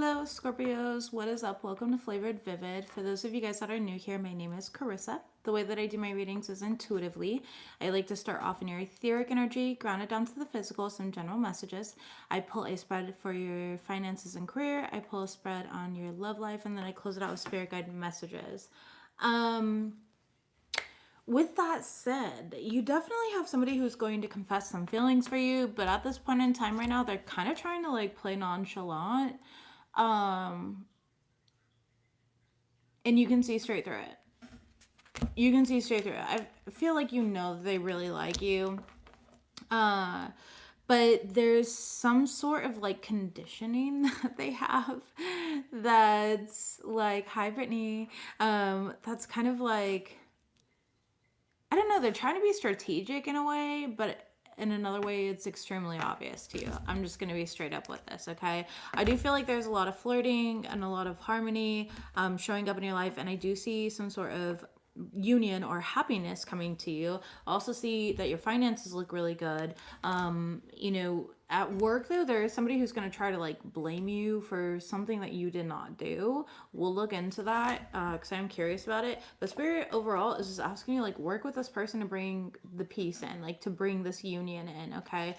Hello, Scorpios. What is up? Welcome to Flavored Vivid. For those of you guys that are new here, my name is Carissa. The way that I do my readings is intuitively. I like to start off in your etheric energy, ground it down to the physical, some general messages. I pull a spread for your finances and career. I pull a spread on your love life, and then I close it out with spirit guide messages. With that said, you definitely have somebody who's going to confess some feelings for you, but at this point in time right now, they're kind of trying to like play nonchalant. And you can see straight through it. You can see straight through it. I feel like you know that they really like you. But there's some sort of like conditioning that they have that's like, hi Brittany. That's kind of like, I don't know, they're trying to be strategic in a way, but in another way, it's extremely obvious to you. I'm just going to be straight up with this, okay? I do feel like there's a lot of flirting and a lot of harmony showing up in your life, and I do see some sort of union or happiness coming to you. I also see that your finances look really good. You know, at work though, there is somebody who's going to try to like blame you for something that you did not do. We'll look into that because I'm curious about it. The spirit overall is just asking you like work with this person to bring the peace in, like to bring this union in, okay?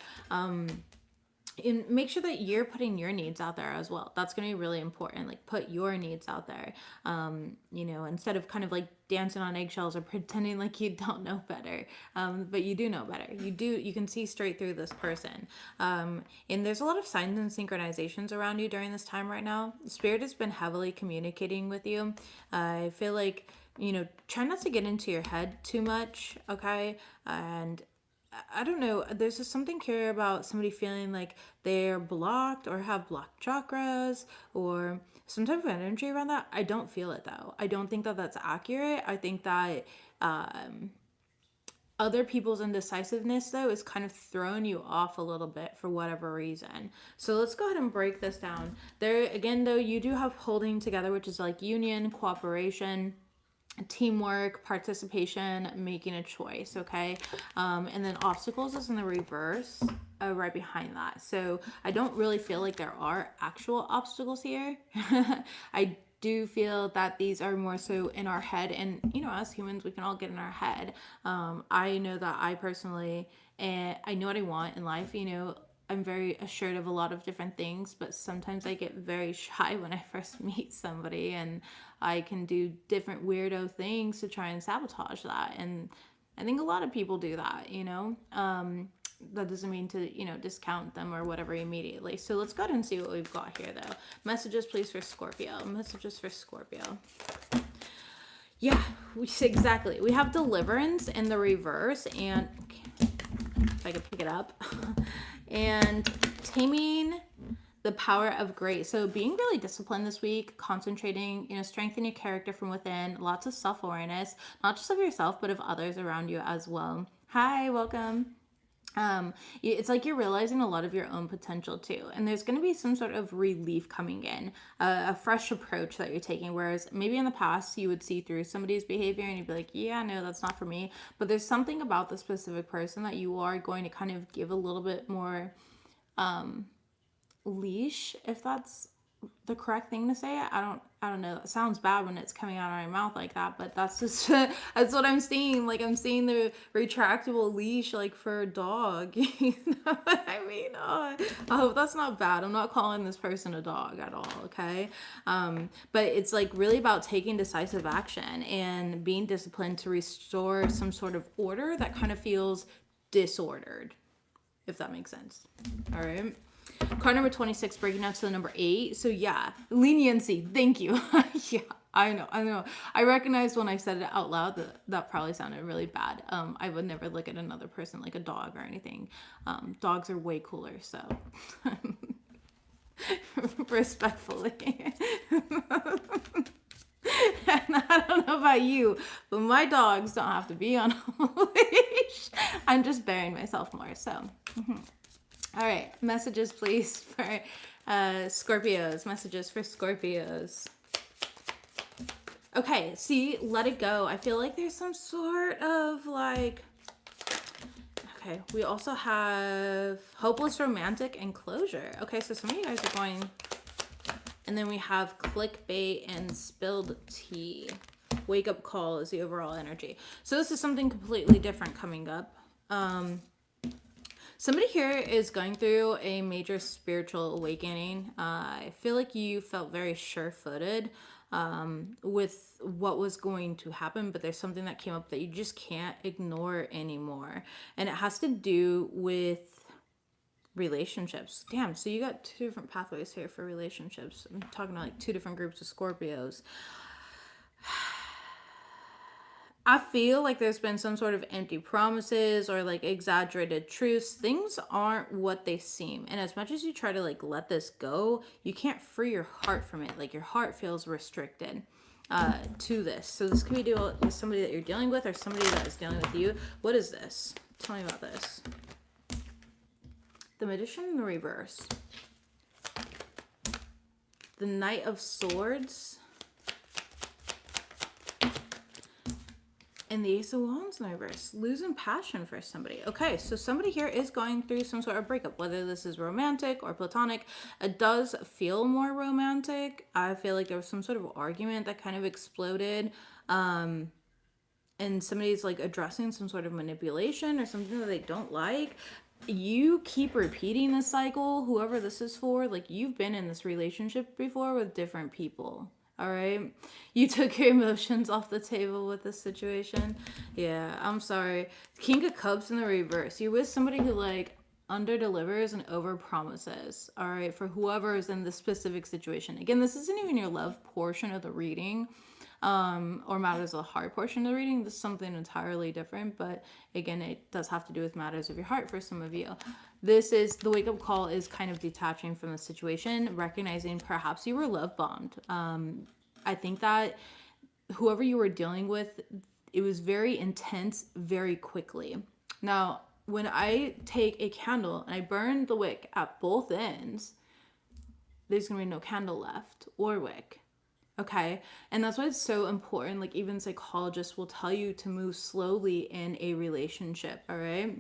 And make sure that you're putting your needs out there as well. That's going to be really important. Like put your needs out there. You know, instead of kind of like dancing on eggshells or pretending like you don't know better. But you do know better. You can see straight through this person. And there's a lot of signs and synchronizations around you during this time right now. Spirit has been heavily communicating with you. I feel like, you know, try not to get into your head too much, okay? And I don't know. There's just something here about somebody feeling like they're blocked or have blocked chakras or some type of energy around that. I don't feel it though. I don't think that that's accurate. I think that other people's indecisiveness though is kind of throwing you off a little bit for whatever reason. So let's go ahead and break this down. There again though, you do have holding together, which is like union, cooperation, teamwork, participation, making a choice, okay? And then obstacles is in the reverse right behind that. So I don't really feel like there are actual obstacles here. I do feel that these are more so in our head, and you know, as humans we can all get in our head. I know that I personally, and I know what I want in life, you know. I'm very assured of a lot of different things, but sometimes I get very shy when I first meet somebody, and I can do different weirdo things to try and sabotage that. And I think a lot of people do that, you know. That doesn't mean to, you know, discount them or whatever immediately. So let's go ahead and see what we've got here though. Messages please for Scorpio. Messages for Scorpio. Yeah, exactly. We have deliverance in the reverse, and if I could pick it up. And taming the power of grace. So being really disciplined this week, concentrating, you know, strengthening your character from within, lots of self-awareness, not just of yourself, but of others around you as well. Hi, welcome. It's like you're realizing a lot of your own potential too, and there's going to be some sort of relief coming in, a fresh approach that you're taking, whereas maybe in the past you would see through somebody's behavior and you'd be like, yeah, no, that's not for me. But there's something about the specific person that you are going to kind of give a little bit more leash, if that's the correct thing to say. I don't know. It sounds bad when it's coming out of my mouth like that, but that's just that's what I'm seeing. Like I'm seeing the retractable leash like for a dog. You know what I mean? Oh, I hope that's not bad. I'm not calling this person a dog at all, okay? But it's like really about taking decisive action and being disciplined to restore some sort of order that kind of feels disordered, if that makes sense. All right. Card number 26, breaking down to the number 8. So yeah, leniency. Thank you. Yeah, I know. I recognized when I said it out loud that probably sounded really bad. I would never look at another person like a dog or anything. Dogs are way cooler, so respectfully. And I don't know about you, but my dogs don't have to be on a leash. I'm just bearing myself more, so. All right, messages please for Scorpios. Messages for Scorpios. Okay, see, let it go. I feel like there's some sort of like, okay, we also have hopeless romantic and closure. Okay, so some of you guys are going And then we have clickbait and spilled tea. Wake up call is the overall energy. So this is something completely different coming up. Somebody here is going through a major spiritual awakening. I feel like you felt very sure-footed with what was going to happen, but there's something that came up that you just can't ignore anymore. And it has to do with relationships. Damn, so you got two different pathways here for relationships. I'm talking to like two different groups of Scorpios. I feel like there's been some sort of empty promises or like exaggerated truths. Things aren't what they seem. And as much as you try to like let this go, you can't free your heart from it. Like your heart feels restricted to this. So this could be with somebody that you're dealing with or somebody that is dealing with you. What is this? Tell me about this. The Magician in the reverse. The Knight of Swords. And the Ace of Wands in the reverse. Losing passion for somebody. Okay, so somebody here is going through some sort of breakup, whether this is romantic or platonic. It does feel more romantic. I feel like there was some sort of argument that kind of exploded. And somebody's like addressing some sort of manipulation or something that they don't like. You keep repeating this cycle, whoever this is for. Like, you've been in this relationship before with different people. All right, you took your emotions off the table with this situation. Yeah, I'm sorry. King of Cups in the reverse. You're with somebody who like under delivers and over promises. All right, for whoever is in this specific situation. Again, this isn't even your love portion of the reading, or matters of the heart portion of the reading. This is something entirely different, but again, it does have to do with matters of your heart for some of you. This is the wake up call is kind of detaching from the situation, recognizing perhaps you were love bombed. I think that whoever you were dealing with, it was very intense very quickly. Now, when I take a candle and I burn the wick at both ends, there's gonna be no candle left or wick. Okay, and that's why it's so important. Like, even psychologists will tell you to move slowly in a relationship. All right.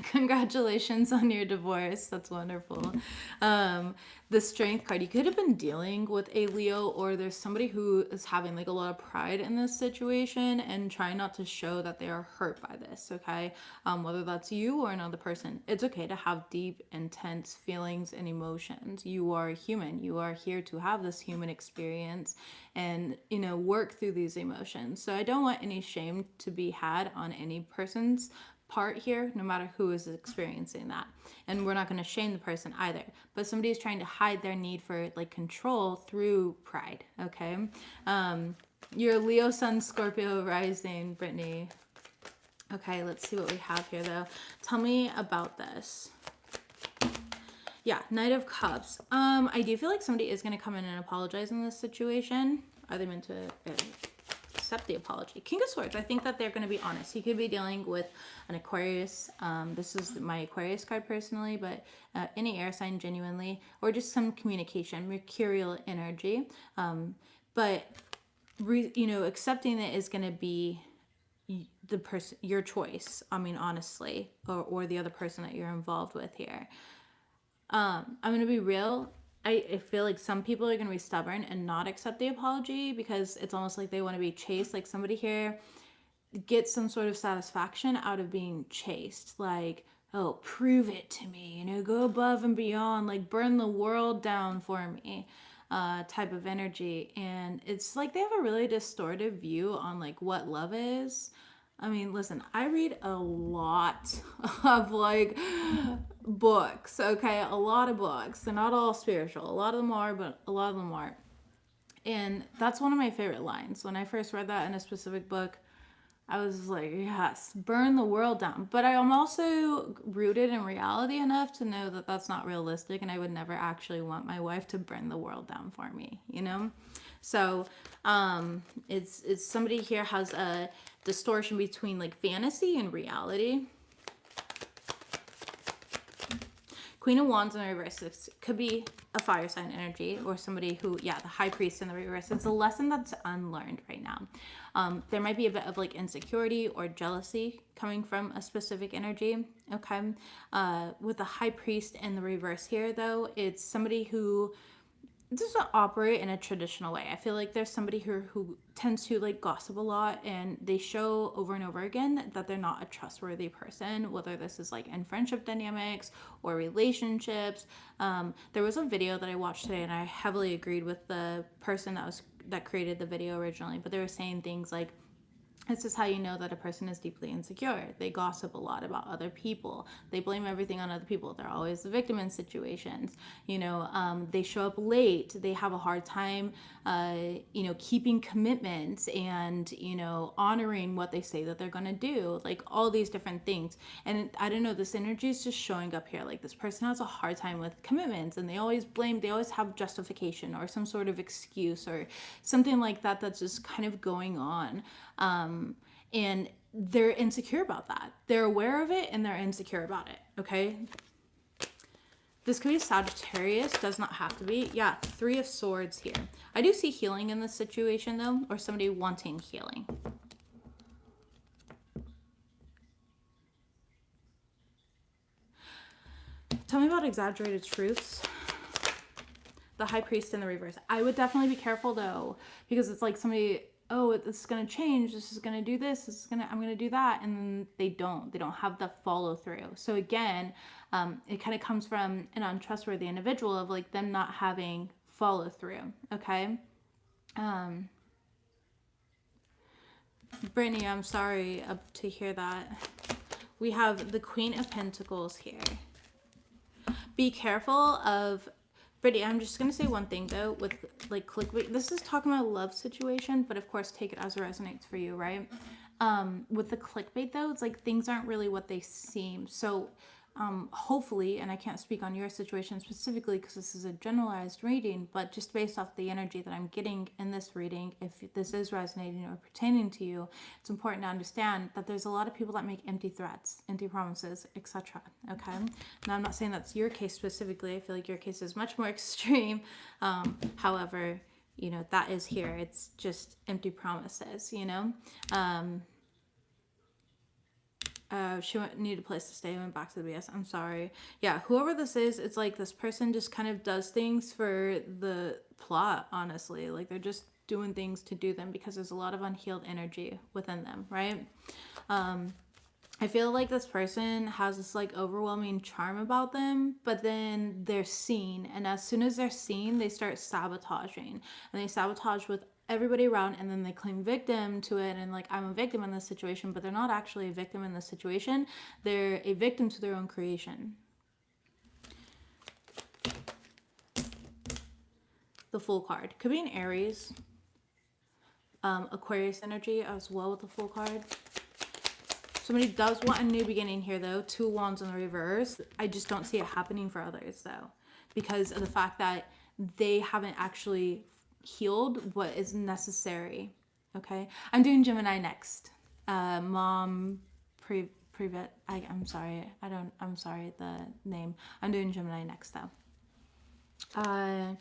Congratulations on your divorce. That's wonderful. The Strength card. You could have been dealing with a Leo, or there's somebody who is having like a lot of pride in this situation and trying not to show that they are hurt by this. Okay, whether that's you or another person, it's okay to have deep, intense feelings and emotions. You are human. You are here to have this human experience and, you know, work through these emotions. So I don't want any shame to be had on any person's part here, no matter who is experiencing that. And we're not going to shame the person either, but somebody is trying to hide their need for like control through pride. Okay, your Leo Sun, Scorpio rising, Brittany. Okay, let's see what we have here though. Tell me about this. Yeah, Knight of Cups. I do feel like somebody is going to come in and apologize in this situation. Are they meant to accept the apology? King of Swords. I think that they're going to be honest. He could be dealing with an Aquarius. This is my Aquarius card personally, but any air sign genuinely, or just some communication, mercurial energy. But you know, accepting it is going to be the person, your choice. I mean, honestly, or the other person that you're involved with here. I'm going to be real. I feel like some people are going to be stubborn and not accept the apology because it's almost like they want to be chased. Like, somebody here gets some sort of satisfaction out of being chased. Like, oh, prove it to me, you know, go above and beyond, like burn the world down for me, type of energy. And it's like they have a really distorted view on like what love is. I mean, listen, I read a lot of like books, okay? A lot of books. They're not all spiritual. A lot of them are, but a lot of them aren't. And that's one of my favorite lines. When I first read that in a specific book, I was like, yes, burn the world down. But I am also rooted in reality enough to know that that's not realistic, and I would never actually want my wife to burn the world down for me, you know? So it's somebody here has a distortion between like fantasy and reality. Queen of Wands in the reverse. This could be a fire sign energy, or somebody who, yeah, the High Priest in the reverse. It's a lesson that's unlearned right now. There might be a bit of like insecurity or jealousy coming from a specific energy. Okay. With the High Priest in the reverse here though, it's somebody who doesn't operate in a traditional way. I feel like there's somebody who tends to like gossip a lot, and they show over and over again that they're not a trustworthy person, whether this is like in friendship dynamics or relationships. There was a video that I watched today, and I heavily agreed with the person that created the video originally, but they were saying things like, this is how you know that a person is deeply insecure. They gossip a lot about other people. They blame everything on other people. They're always the victim in situations. They show up late. They have a hard time, keeping commitments and, honoring what they say that they're going to do. Like all these different things. And I don't know, this energy is just showing up here. Like this person has a hard time with commitments, and they always have justification or some sort of excuse or something like that that's just kind of going on. And they're insecure about that. They're aware of it and they're insecure about it. Okay. This could be Sagittarius, does not have to be. Yeah, 3 of Swords here. I do see healing in this situation though, or somebody wanting healing. Tell me about exaggerated truths. The High Priest in the reverse. I would definitely be careful though, because it's like somebody, oh, this is going to change, this is going to do this, I'm going to do that, and then they don't have the follow through. So again, it kind of comes from an untrustworthy individual of like them not having follow through. Okay. Brittany, I'm sorry to hear that. We have the Queen of Pentacles here. Be careful of, Brittany, I'm just going to say one thing though with like clickbait. This is talking about a love situation, but of course take it as it resonates for you, right? With the clickbait though, it's like things aren't really what they seem. So hopefully, and I can't speak on your situation specifically because this is a generalized reading, but just based off the energy that I'm getting in this reading, if this is resonating or pertaining to you, it's important to understand that there's a lot of people that make empty threats, empty promises, etc. Okay. Now I'm not saying that's your case specifically. I feel like your case is much more extreme. However, that is here. It's just empty promises, she needed a place to stay, went back to the BS. I'm sorry. Yeah, whoever this is, it's like this person just kind of does things for the plot, honestly. Like they're just doing things to do them because there's a lot of unhealed energy within them, right? I feel like this person has this like overwhelming charm about them, but then they're seen. And as soon as they're seen, they start sabotaging. And they sabotage with everybody around, and then they claim victim to it, and like, I'm a victim in this situation, but they're not actually a victim in this situation. They're a victim to their own creation. The Fool card could be an Aries, Aquarius energy as well with the Fool card. Somebody does want a new beginning here though. 2 Wands in the reverse. I just don't see it happening for others though, because of the fact that they haven't actually healed what is necessary. Okay, I'm doing Gemini next. I'm sorry, I'm sorry the name. I'm doing Gemini next though. I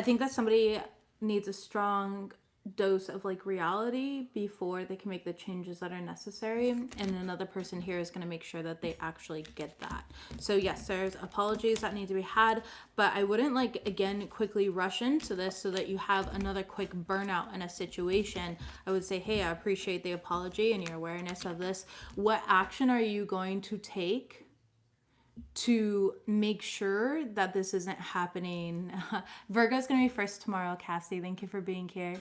think that somebody needs a strong dose of like reality before they can make the changes that are necessary, and another person here is going to make sure that they actually get that. So yes, there's apologies that need to be had, but I wouldn't like again quickly rush into this so that you have another quick burnout in a situation. I would say, hey, I appreciate the apology and your awareness of this. What action are you going to take to make sure that this isn't happening? Virgo's gonna be first tomorrow. Cassie, thank you for being here.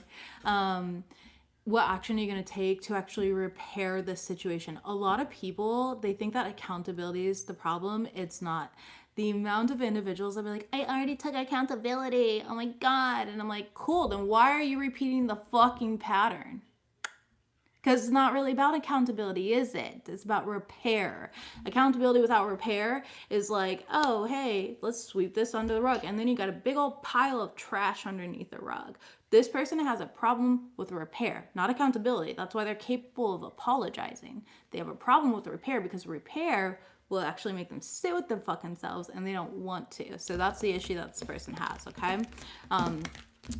What action are you going to take to actually repair this situation? A lot of people, they think that accountability is the problem. It's not. The amount of individuals that be like, I already took accountability, oh my god, and I'm like, cool, then why are you repeating the fucking pattern? Because it's not really about accountability, is it? It's about repair. Accountability without repair is like, oh, hey, let's sweep this under the rug. And then you got a big old pile of trash underneath the rug. This person has a problem with repair, not accountability. That's why they're capable of apologizing. They have a problem with repair because repair will actually make them sit with their fucking selves, and they don't want to. So that's the issue that this person has, okay?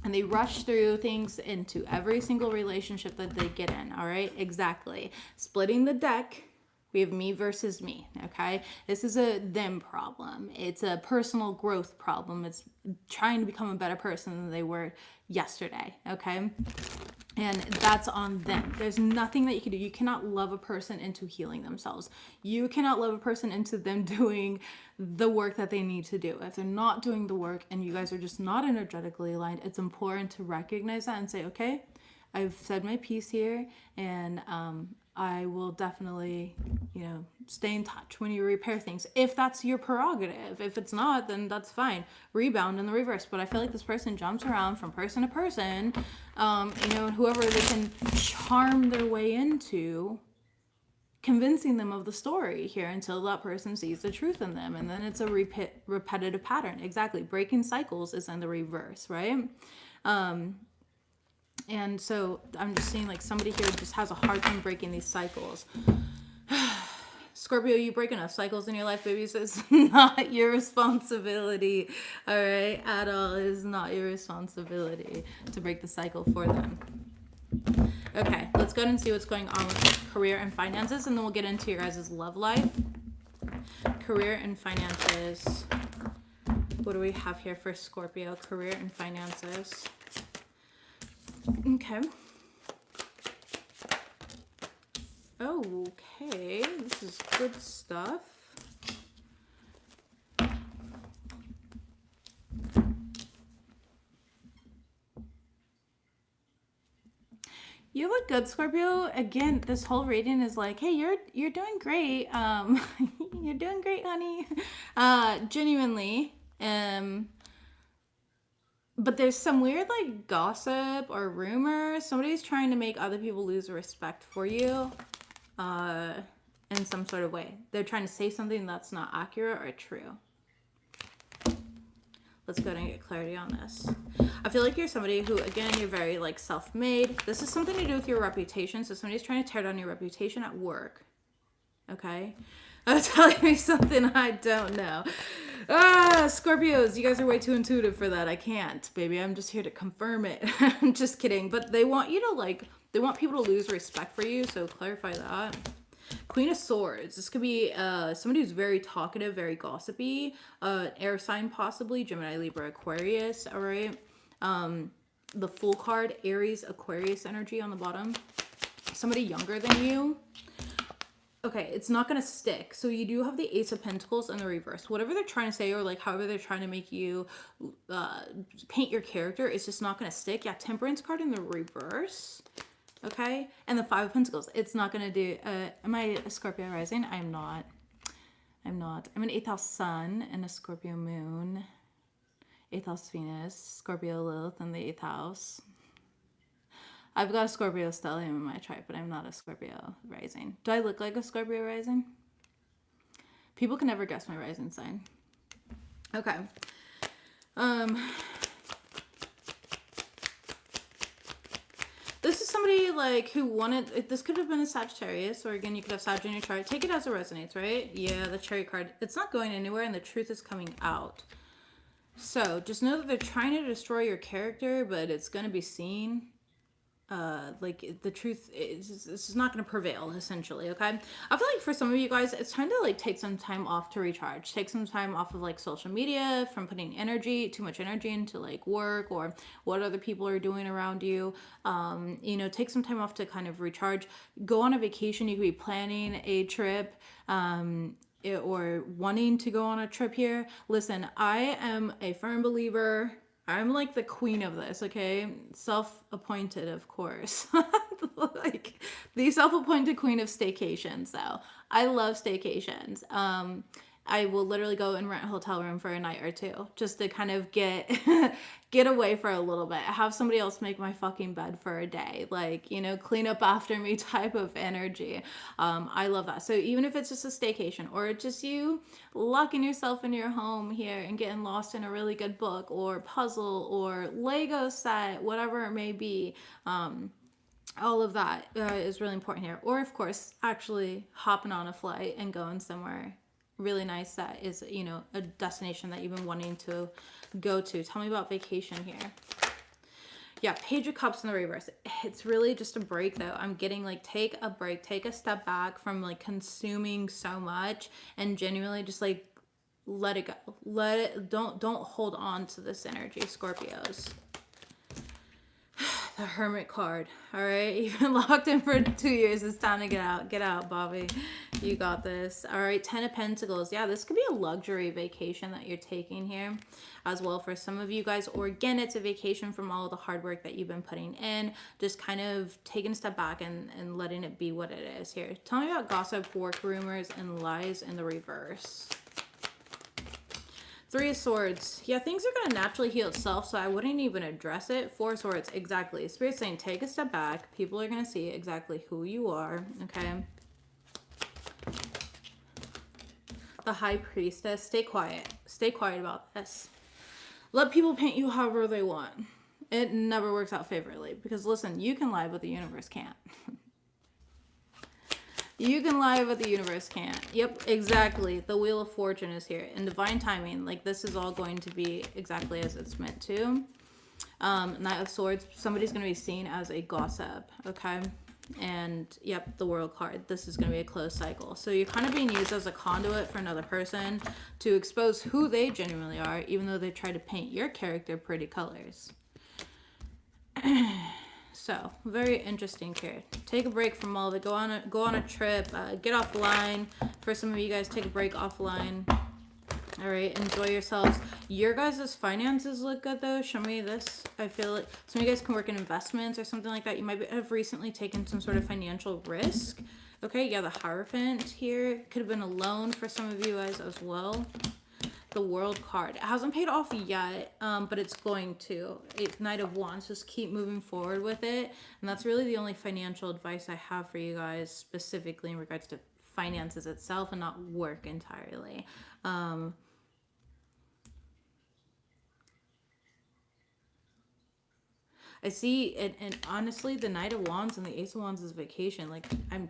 And they rush through things into every single relationship that they get in, all right? Exactly. Splitting the deck, We have me versus me, okay? This is a them problem. It's a personal growth problem. It's trying to become a better person than they were yesterday, okay? And that's on them. There's nothing that you can do. You cannot love a person into healing themselves. You cannot love a person into them doing the work that they need to do. If they're not doing the work and you guys are just not energetically aligned, it's important to recognize that and say, okay, I've said my piece here, and I will definitely, stay in touch when you repair things. If that's your prerogative. If it's not, then that's fine. Rebound in the reverse. But I feel like this person jumps around from person to person, whoever they can charm their way into, convincing them of the story here until that person sees the truth in them. And then it's a repetitive pattern. Exactly. Breaking cycles is in the reverse, right? And so I'm just seeing like somebody here just has a hard time breaking these cycles. Scorpio, you break enough cycles in your life, baby, so it's not your responsibility, all right? At all. It is not your responsibility to break the cycle for them. Okay, let's go ahead and see what's going on with career and finances, and then we'll get into your guys' love life. Career and finances. What do we have here for Scorpio? Career and finances. Okay. Okay, this is good stuff. You look good, Scorpio. Again, this whole reading is like, hey, you're doing great. You're doing great, honey. Genuinely. But there's some weird like gossip or rumor. Somebody's trying to make other people lose respect for you in some sort of way. They're trying to say something that's not accurate or true. Let's go ahead and get clarity on this. I feel like you're somebody who, again, you're very like self-made. This is something to do with your reputation. So somebody's trying to tear down your reputation at work. Okay? Telling me something I don't know. Scorpios, you guys are way too intuitive for that. I can't, baby. I'm just here to confirm it. I'm just kidding. But they want you to they want people to lose respect for you. So clarify that. Queen of Swords. This could be somebody who's very talkative, very gossipy. Air sign possibly. Gemini, Libra, Aquarius. All right. The Fool card. Aries, Aquarius energy on the bottom. Somebody younger than you. Okay, it's not going to stick. So you do have the Ace of Pentacles in the reverse. Whatever they're trying to say, or like however they're trying to make you paint your character, it's just not going to stick. Yeah, Temperance card in the reverse. Okay, and the Five of Pentacles. It's not going to do... am I a Scorpio rising? I'm not. I'm not. I'm an 8th house sun and a Scorpio moon. 8th house Venus. Scorpio Lilith in the 8th house. I've got a Scorpio stellium in my chart, but I'm not a Scorpio rising. Do I look like a Scorpio rising? People can never guess my rising sign. Okay. This is somebody like who wanted, this could have been a Sagittarius, or again, you could have Sag in your chart. Take it as it resonates, right? Yeah, the Chariot card. It's not going anywhere and the truth is coming out. So just know that they're trying to destroy your character, but it's going to be seen. Like the truth is not going to prevail, essentially. Okay, I feel like for some of you guys, it's time to like take some time off to recharge. Take some time off of like social media, from putting too much energy into like work or what other people are doing around you. Take some time off to kind of recharge. Go on a vacation. You could be planning a trip. Or wanting to go on a trip here. Listen, I am a firm believer. I'm like the queen of this, okay? Self-appointed, of course. Like the self-appointed queen of staycations, though. I love staycations. I will literally go and rent a hotel room for a night or two just to kind of get away for a little bit. Have somebody else make my fucking bed for a day. Like, clean up after me type of energy. I love that. So even if it's just a staycation or just you locking yourself in your home here and getting lost in a really good book or puzzle or Lego set, whatever it may be, all of that is really important here. Or of course, actually hopping on a flight and going somewhere really nice that is, a destination that you've been wanting to go to. Tell me about vacation here. Yeah, Page of Cups in the reverse. It's really just a break though. I'm getting like, take a break, take a step back from like consuming so much and genuinely just like let it go. Let it, don't hold on to this energy, Scorpios. The Hermit card. All right, you've been locked in for 2 years. It's time to get out. Get out, Bobby. You got this. All right, 10 of Pentacles. Yeah, this could be a luxury vacation that you're taking here as well for some of you guys. Or again, it's a vacation from all the hard work that you've been putting in. Just kind of taking a step back and letting it be what it is here. Tell me about gossip, work rumors, and lies in the reverse. 3 of Swords. Yeah, things are going to naturally heal itself, so I wouldn't even address it. 4 of Swords, exactly. Spirit's saying take a step back. People are going to see exactly who you are, okay? The High Priestess. Stay quiet. Stay quiet about this. Let people paint you however they want. It never works out favorably, because listen, you can lie, but the universe can't. You can lie, but the universe can't. Yep, exactly. The Wheel of Fortune is here. And divine timing. Like, this is all going to be exactly as it's meant to. Knight of Swords. Somebody's going to be seen as a gossip. Okay? And, yep, the World card. This is going to be a closed cycle. So you're kind of being used as a conduit for another person to expose who they genuinely are, even though they try to paint your character pretty colors. So, very interesting here. Take a break from all of it. Go on a trip. Get offline. For some of you guys, take a break offline. All right, enjoy yourselves. Your guys' finances look good, though. Show me this. I feel like some of you guys can work in investments or something like that. You might have recently taken some sort of financial risk. Okay, yeah, the Hierophant here. Could have been a loan for some of you guys as well. The World card. It hasn't paid off yet, but it's going to. Knight of Wands. Just keep moving forward with it. And that's really the only financial advice I have for you guys, specifically in regards to finances itself and not work entirely. I see, and honestly, the Knight of Wands and the Ace of Wands is vacation. Like, I'm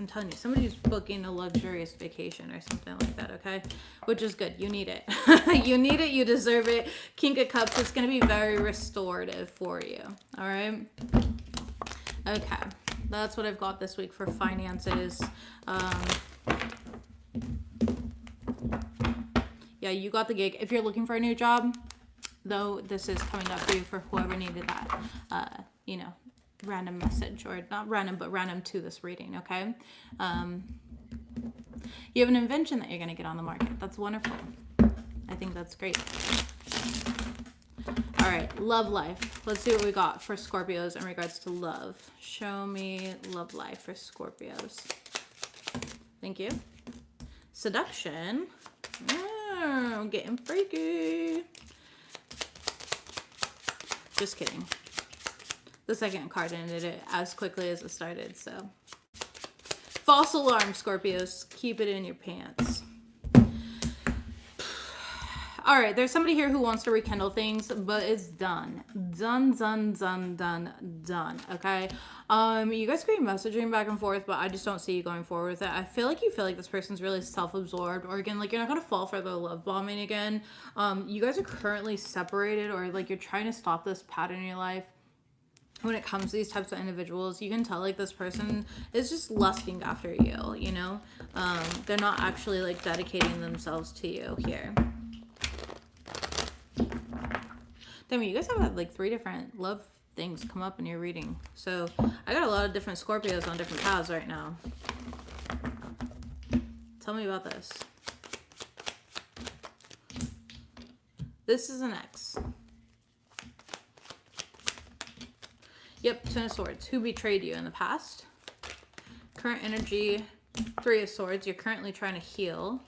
telling you, somebody's booking a luxurious vacation or something like that, okay? Which is good. You need it. You need it. You deserve it. King of Cups, it's going to be very restorative for you, all right? Okay. That's what I've got this week for finances. Yeah, you got the gig. If you're looking for a new job, though, this is coming up for you for whoever needed that, you know, random message, or not random, but random to this reading, okay? You have an invention that you're going to get on the market. That's wonderful. I think that's great. All right, love life. Let's see what we got for Scorpios in regards to love. Show me love life for Scorpios. Thank you. Seduction. Oh, getting freaky. Just kidding. The second card ended it as quickly as it started, so. False alarm, Scorpios. Keep it in your pants. All right, there's somebody here who wants to rekindle things, but it's done. Done, okay? You guys could be messaging back and forth, but I just don't see you going forward with it. I feel like you feel like this person's really self-absorbed, or again, like, you're not going to fall for the love bombing again. You guys are currently separated, or like you're trying to stop this pattern in your life. When it comes to these types of individuals, you can tell like this person is just lusting after you, you know? They're not actually like dedicating themselves to you here. Damn, you guys have had like 3 different love things come up in your reading. So I got a lot of different Scorpios on different paths right now. Tell me about this. This is an ex. Yep, 10 of Swords. Who betrayed you in the past? Current energy, 3 of Swords. You're currently trying to heal.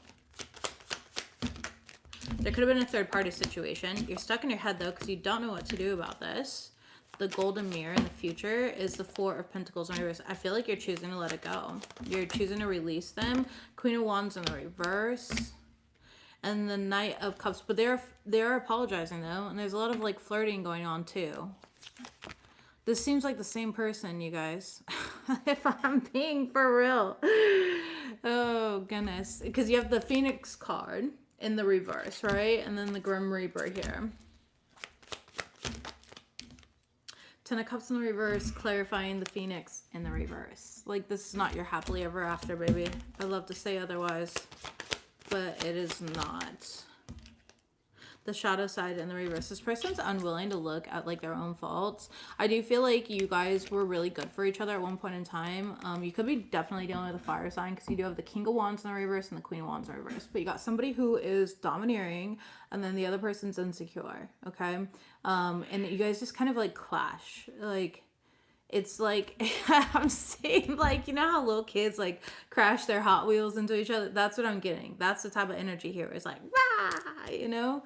There could have been a third-party situation. You're stuck in your head, though, because you don't know what to do about this. The Golden Mirror in the future is the 4 of Pentacles in reverse. I feel like you're choosing to let it go. You're choosing to release them. Queen of Wands in the reverse. And the Knight of Cups. But they're apologizing, though. And there's a lot of, like, flirting going on, too. This seems like the same person, you guys. If I'm being for real. Oh, goodness. Because you have the Phoenix card in the reverse, right? And then the Grim Reaper here. Ten of Cups in the reverse, clarifying the Phoenix in the reverse. Like, this is not your happily ever after, baby. I'd love to say otherwise, but it is not. The shadow side in the reverse. This person's unwilling to look at like their own faults. I do feel like you guys were really good for each other at one point in time. You could be definitely dealing with a fire sign because you do have the King of Wands in the reverse and the Queen of Wands in the reverse. But you got somebody who is domineering and then the other person's insecure. Okay. And you guys just kind of like clash. Like, it's like, I'm saying, like, you know how little kids like crash their Hot Wheels into each other? That's what I'm getting. That's the type of energy here. It's like, rah, you know?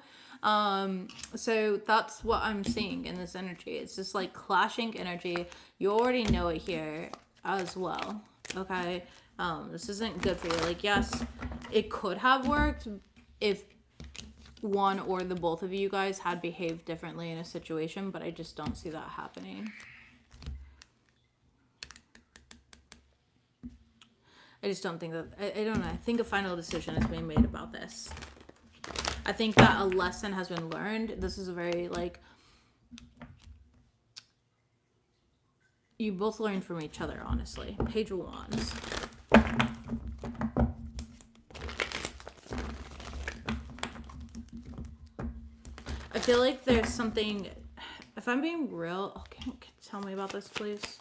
So that's what I'm seeing in this energy. It's just like clashing energy. You already know it here as well. Okay. This isn't good for you. Like, yes, it could have worked if one or the both of you guys had behaved differently in a situation, but I just don't see that happening. I just don't think that, I don't know. I think a final decision is being made about this. I think that a lesson has been learned. This is a very, like, you both learned from each other, honestly. Page of Wands. I feel like there's something, if I'm being real, oh, can you tell me about this, please?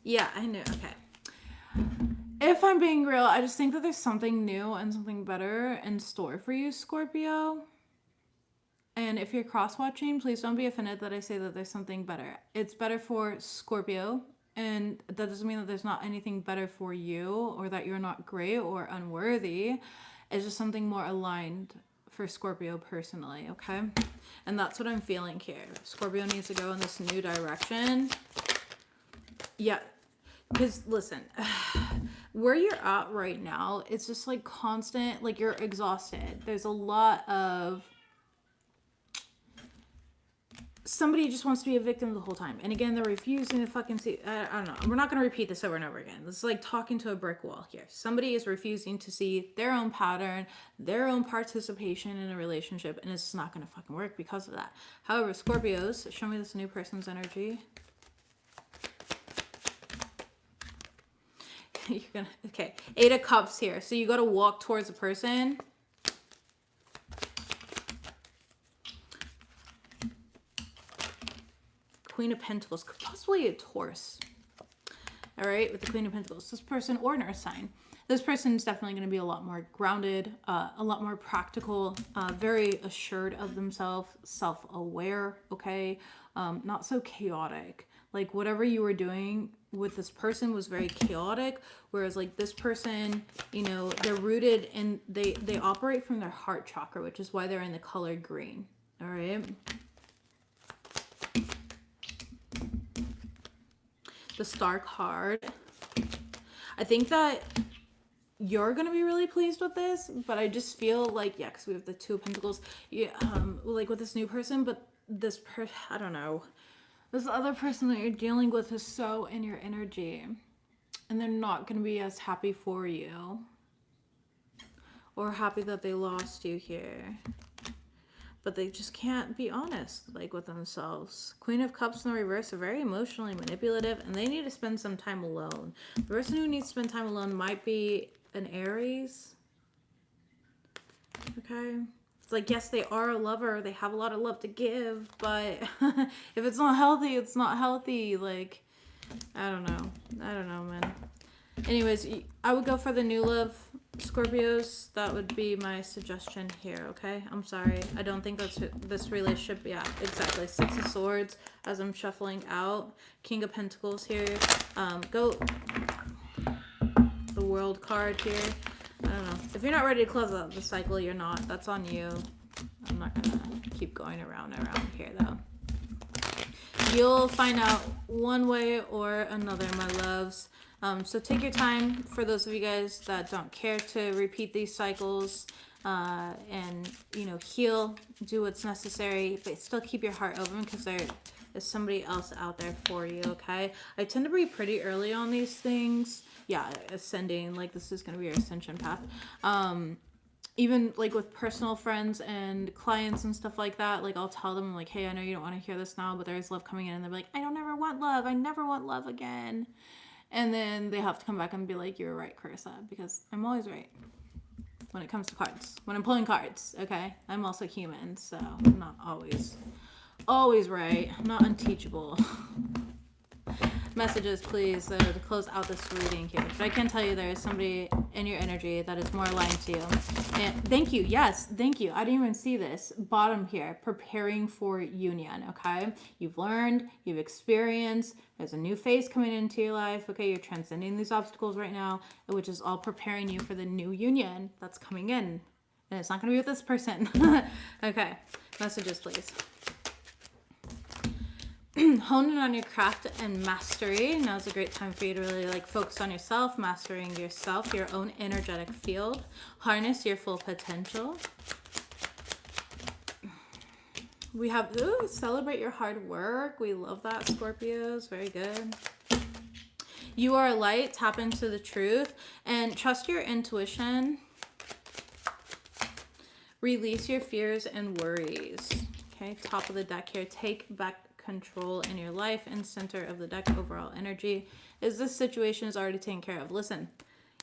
Yeah, I know. Okay. If I'm being real, I just think that there's something new and something better in store for you, Scorpio. And if you're cross-watching, please don't be offended that I say that there's something better. It's better for Scorpio, and that doesn't mean that there's not anything better for you or that you're not great or unworthy. It's just something more aligned for Scorpio personally, okay? And that's what I'm feeling here. Scorpio needs to go in this new direction. Yeah, because listen, where you're at right now, it's just like constant, like you're exhausted. There's a lot of, somebody just wants to be a victim the whole time. And again, they're refusing to fucking see, I don't know. We're not going to repeat this over and over again. This is like talking to a brick wall here. Somebody is refusing to see their own pattern, their own participation in a relationship, and it's not going to fucking work because of that. However, Scorpios, show me this new person's energy. You're gonna, okay, 8 of Cups here. So you got to walk towards a person. Queen of Pentacles, could possibly a Taurus. All right, with the Queen of Pentacles, this person or an earth sign. This person is definitely going to be a lot more grounded, a lot more practical, very assured of themselves, self-aware, okay? Not so chaotic. Like whatever you were doing with this person was very chaotic, whereas like this person, you know, they're rooted in, they operate from their heart chakra, which is why they're in the color green, all right? The Star card. I think that you're going to be really pleased with this, but I just feel like, yeah, because we have the 2 of Pentacles, yeah, like with this new person, but this I don't know. This other person that you're dealing with is so in your energy, and they're not going to be as happy for you or happy that they lost you here. But they just can't be honest, like, with themselves. Queen of Cups in the reverse are very emotionally manipulative, and they need to spend some time alone. The person who needs to spend time alone might be an Aries. Okay? It's like, yes, they are a lover. They have a lot of love to give, but if it's not healthy, it's not healthy. Like, I don't know. I don't know, man. Anyways, I would go for the new love, Scorpios. That would be my suggestion here, okay? I'm sorry. I don't think that's this relationship. Yeah, exactly. 6 of Swords as I'm shuffling out. King of Pentacles here. Go the World card here. I don't know. If you're not ready to close out the cycle, you're not. That's on you. I'm not going to keep going around here, though. You'll find out one way or another, my loves. So take your time for those of you guys that don't care to repeat these cycles, and, you know, heal, do what's necessary, but still keep your heart open because there is somebody else out there for you, okay? I tend to be pretty early on these things. Yeah, ascending, like this is going to be your ascension path. even like with personal friends and clients and stuff like that, like I'll tell them like, hey, I know you don't want to hear this now, but there's love coming in, and they're like, I don't ever want love. I never want love again. And then they have to come back and be like, you're right, Carissa, because I'm always right when it comes to cards. When I'm pulling cards, okay? I'm also human, so I'm not always right. I'm not unteachable. Messages, please, to close out this reading here. But I can tell you there is somebody in your energy that is more aligned to you. And thank you. Yes, thank you. I didn't even see this. Bottom here, preparing for union, okay? You've learned, you've experienced, there's a new phase coming into your life, okay? You're transcending these obstacles right now, which is all preparing you for the new union that's coming in. And it's not going to be with this person. Okay, messages, please. Hone in on your craft and mastery. Now's a great time for you to really like focus on yourself, mastering yourself, your own energetic field. Harness your full potential. We have, ooh, celebrate your hard work. We love that, Scorpios. Very good. You are a light. Tap into the truth and trust your intuition. Release your fears and worries. Okay, top of the deck here. Take back control in your life, and center of the deck, overall energy is this situation is already taken care of. Listen,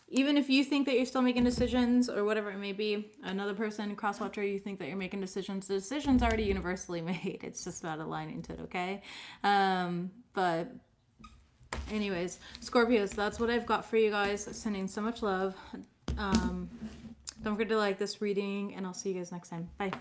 even if you think that you're still making decisions or whatever it may be, another person, cross-watcher, you think that you're making decisions, the decision's already universally made. It's just about aligning to it, okay? But anyways, Scorpios, that's what I've got for you guys. Sending so much love. Don't forget to like this reading, and I'll see you guys next time. Bye.